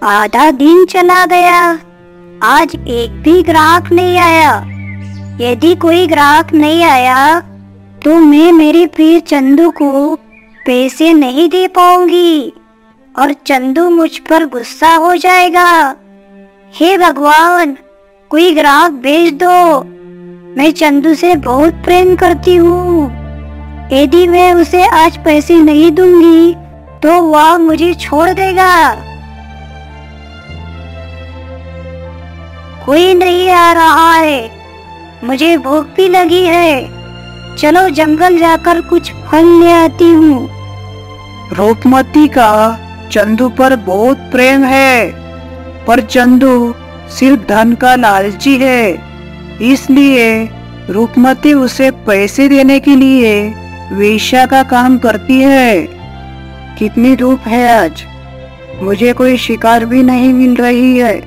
आधा दिन चला गया, आज एक भी ग्राहक नहीं आया। यदि कोई ग्राहक नहीं आया तो मैं मेरे प्रिय चंदू को पैसे नहीं दे पाऊंगी और चंदू मुझ पर गुस्सा हो जाएगा। हे भगवान, कोई ग्राहक भेज दो। मैं चंदू से बहुत प्रेम करती हूँ। यदि मैं उसे आज पैसे नहीं दूंगी तो वह मुझे छोड़ देगा। कोई नहीं आ रहा है, मुझे भूख भी लगी है। चलो जंगल जाकर कुछ फल ले आती हूँ। रूपमती का चंदू पर बहुत प्रेम है, पर चंदू सिर्फ धन का लालची है, इसलिए रूपमती उसे पैसे देने के लिए वेश्या का काम करती है। कितनी धूप है आज, मुझे कोई शिकार भी नहीं मिल रही है,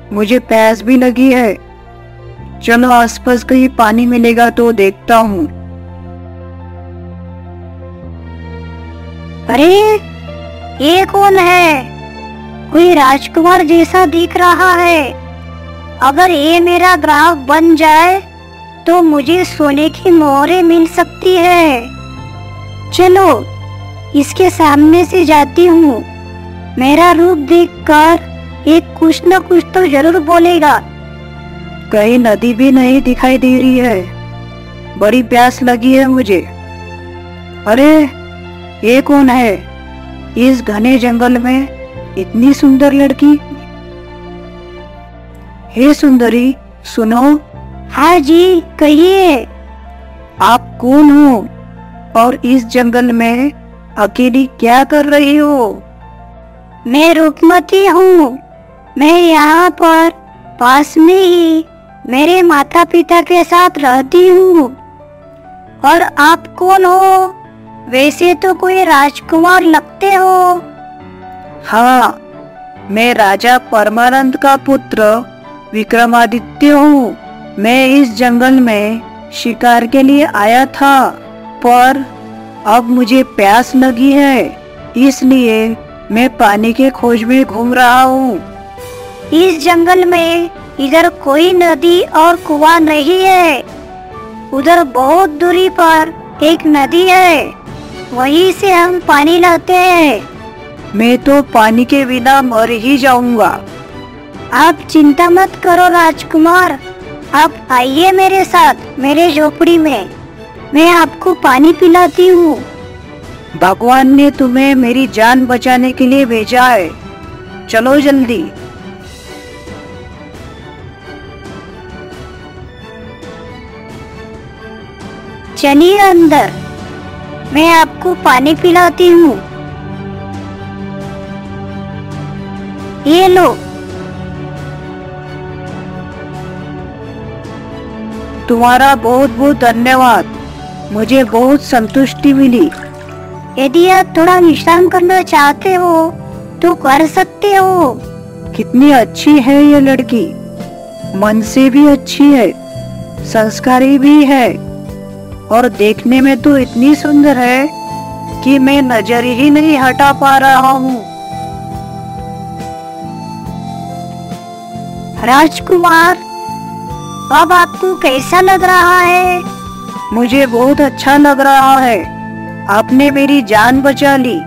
मुझे प्यास भी लगी है। चलो आसपास कहीं पानी मिलेगा तो देखता हूँ। अरे ये कौन है? कोई राजकुमार जैसा दिख रहा है। अगर ये मेरा ग्राहक बन जाए तो मुझे सोने की मोहरें मिल सकती है। चलो इसके सामने से जाती हूँ। मेरा रूप देखकर ये कुछ न कुछ तो जरूर बोलेगा। कहीं नदी भी नहीं दिखाई दे रही है, बड़ी प्यास लगी है मुझे। अरे ये कौन है इस घने जंगल में, इतनी सुंदर लड़की? हे सुंदरी, सुनो। हाँ जी, कहिए। आप कौन हो और इस जंगल में अकेली क्या कर रही हो? मैं रूपमती हूँ। मैं यहाँ पर पास में ही मेरे माता पिता के साथ रहती हूँ। और आप कौन हो? वैसे तो कोई राजकुमार लगते हो। हाँ, मैं राजा परमानंद का पुत्र विक्रमादित्य हूँ। मैं इस जंगल में शिकार के लिए आया था, पर अब मुझे प्यास लगी है, इसलिए मैं पानी के खोज में घूम रहा हूँ। इस जंगल में इधर कोई नदी और कुआं नहीं है। उधर बहुत दूरी पर एक नदी है, वहीं से हम पानी लाते हैं। मैं तो पानी के बिना मर ही जाऊंगा। आप चिंता मत करो राजकुमार, आप आइए मेरे साथ मेरे झोपड़ी में, मैं आपको पानी पिलाती हूँ। भगवान ने तुम्हें मेरी जान बचाने के लिए भेजा है, चलो जल्दी। चलिए अंदर, मैं आपको पानी पिलाती हूँ। ये लो। तुम्हारा बहुत बहुत धन्यवाद, मुझे बहुत संतुष्टि मिली। यदि आप थोड़ा विश्राम करना चाहते हो तो कर सकते हो। कितनी अच्छी है ये लड़की, मन से भी अच्छी है, संस्कारी भी है, और देखने में तो इतनी सुंदर है कि मैं नजर ही नहीं हटा पा रहा हूँ। राजकुमार, अब आपको कैसा लग रहा है? मुझे बहुत अच्छा लग रहा है, आपने मेरी जान बचा ली।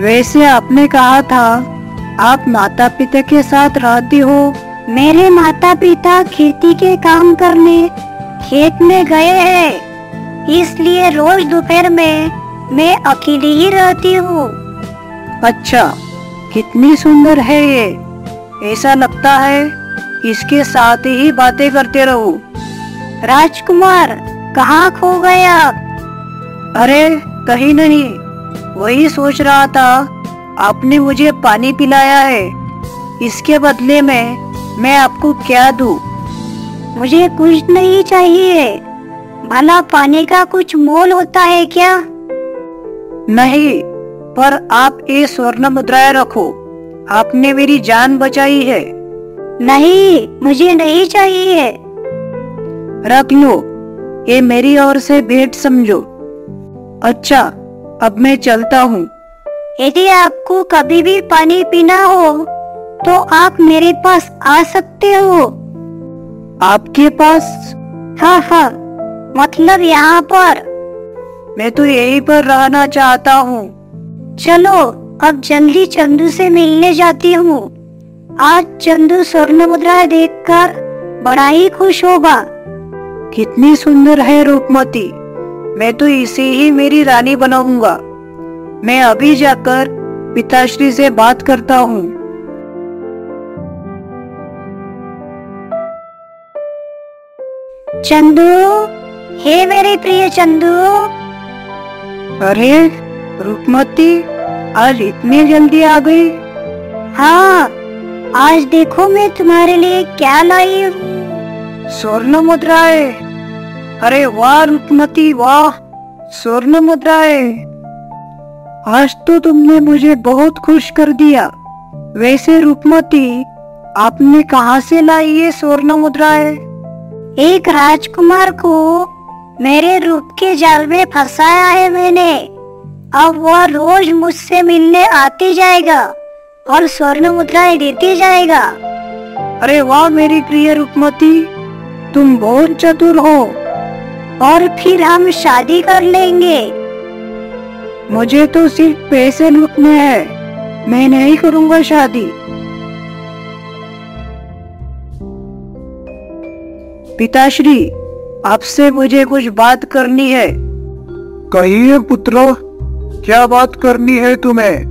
वैसे आपने कहा था आप माता पिता के साथ रहती हो। मेरे माता पिता खेती के काम करने खेत में गए हैं, इसलिए रोज दोपहर में मैं अकेली ही रहती हूँ। अच्छा, कितनी सुंदर है ये, ऐसा लगता है इसके साथ ही बातें करते रहो। राजकुमार, कहाँ खो गए आप? अरे कहीं नहीं, वही सोच रहा था आपने मुझे पानी पिलाया है, इसके बदले में मैं आपको क्या दूं? मुझे कुछ नहीं चाहिए। भला पानी का कुछ मोल होता है क्या? नहीं, पर आप ये स्वर्ण मुद्राएं रखो, आपने मेरी जान बचाई है। नहीं, मुझे नहीं चाहिए। रख लो, ये मेरी ओर से भेंट समझो। अच्छा, अब मैं चलता हूँ। यदि आपको कभी भी पानी पीना हो तो आप मेरे पास आ सकते हो। आपके पास? हाँ हाँ, मतलब यहाँ पर। मैं तो यहीं पर रहना चाहता हूँ। चलो अब जल्दी चंदू से मिलने जाती हूँ। आज चंदू स्वर्ण मुद्राएं देखकर बड़ा ही खुश होगा। कितनी सुंदर है रूपमती, मैं तो इसे ही मेरी रानी बनाऊंगा। मैं अभी जाकर पिताश्री से बात करता हूँ। चंदू, हे मेरे प्रिय चंदू। अरे रूपमती, आज इतनी जल्दी आ गई? हाँ, आज देखो मैं तुम्हारे लिए क्या लाई हूँ। स्वर्ण मुद्राएं। अरे वाह रूपमती वाह, स्वर्ण मुद्राएं। आज तो तुमने मुझे बहुत खुश कर दिया। वैसे रूपमती, आपने कहाँ से लाई ये स्वर्ण मुद्राएं? एक राजकुमार को मेरे रूप के जाल में फंसाया है मैंने। अब वह रोज मुझसे मिलने आते जाएगा और स्वर्ण मुद्राएं देते जाएगा। अरे वाह मेरी प्रिय रूपमती, तुम बहुत चतुर हो। और फिर हम शादी कर लेंगे। मुझे तो सिर्फ पैसे लूटने हैं, मैं नहीं करूँगा शादी। पिताश्री, आपसे मुझे कुछ बात करनी है। कहिए पुत्र, क्या बात करनी है तुम्हें?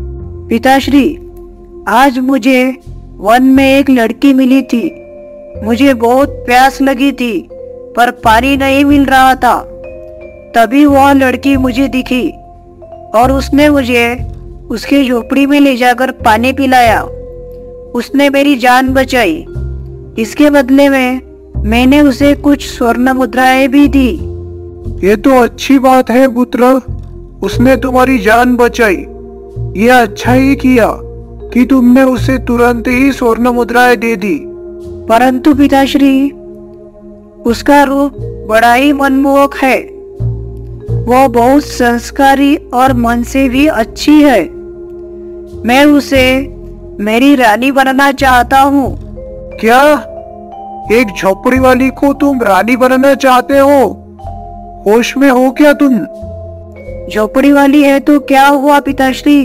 पिताश्री, आज मुझे वन में एक लड़की मिली थी। मुझे बहुत प्यास लगी थी पर पानी नहीं मिल रहा था। तभी वह लड़की मुझे दिखी और उसने मुझे उसके झोपड़ी में ले जाकर पानी पिलाया। उसने मेरी जान बचाई। इसके बदले में मैंने उसे कुछ स्वर्ण मुद्राएं भी दी। ये तो अच्छी बात है पुत्र, उसने तुम्हारी जान बचाई। ये अच्छा ही किया कि तुमने उसे तुरंत ही स्वर्ण मुद्राएं दे दी। परंतु पिताश्री, उसका रूप बड़ा ही मनमोहक है। वह बहुत संस्कारी और मन से भी अच्छी है। मैं उसे मेरी रानी बनाना चाहता हूँ। क्या एक झोपड़ी वाली को तुम रानी बनाना चाहते हो? होश में हो क्या तुम? झोपड़ी वाली है तो क्या हुआ पिताश्री,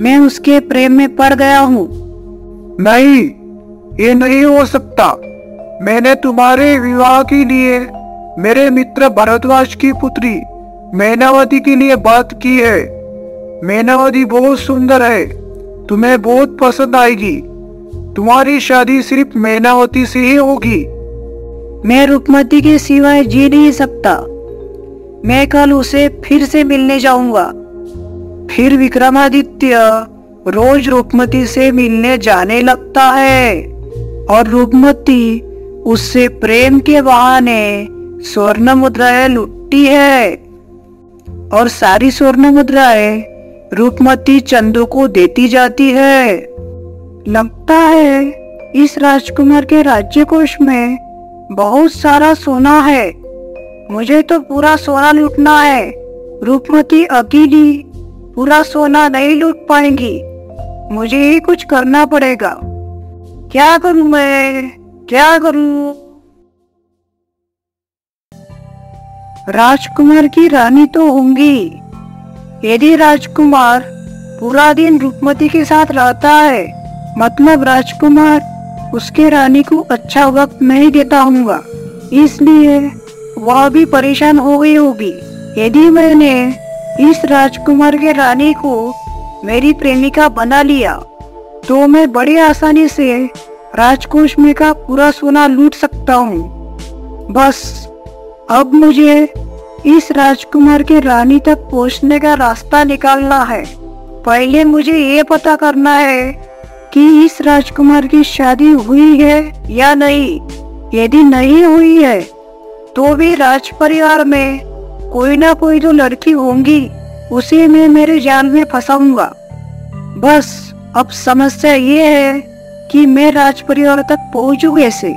मैं उसके प्रेम में पड़ गया हूँ। नहीं, ये नहीं हो सकता। मैंने तुम्हारे विवाह के लिए मेरे मित्र भरद्वाज की पुत्री मैनावती के लिए बात की है। मैनावती बहुत सुंदर है, तुम्हें बहुत पसंद आएगी। तुम्हारी शादी सिर्फ मैनावती से ही होगी। मैं रूपमती के सिवाय जी नहीं सकता। मैं कल उसे फिर से मिलने जाऊंगा। फिर विक्रमादित्य रोज रूपमती से मिलने जाने लगता है और रूपमती उससे प्रेम के बहाने स्वर्ण मुद्राएं लूटती है और सारी स्वर्ण मुद्राएं रूपमती चंदू को देती जाती है। लगता है इस राजकुमार के राज्य कोष में बहुत सारा सोना है। मुझे तो पूरा सोना लूटना है। रूपमती अकेली पूरा सोना नहीं लूट पाएंगी। मुझे ही कुछ करना पड़ेगा। क्या करूं मैं, क्या करूं? राजकुमार की रानी तो होंगी। यदि राजकुमार पूरा दिन रूपमती के साथ रहता है, मतलब राजकुमार उसके रानी को अच्छा वक्त नहीं देता होगा, इसलिए वह भी परेशान हो गई होगी। यदि मैंने इस राजकुमार के रानी को मेरी प्रेमिका बना लिया तो मैं बड़ी आसानी से राजकोष में का पूरा सोना लूट सकता हूँ। बस अब मुझे इस राजकुमार के रानी तक पहुँचने का रास्ता निकालना है। पहले मुझे ये पता करना है कि इस राजकुमार की शादी हुई है या नहीं। यदि नहीं हुई है तो भी राज परिवार में कोई ना कोई तो लड़की होंगी, उसे मैं मेरे जाल में फंसाऊंगा। बस अब समस्या ये है कि मैं राज परिवार तक पहुंचूं कैसे।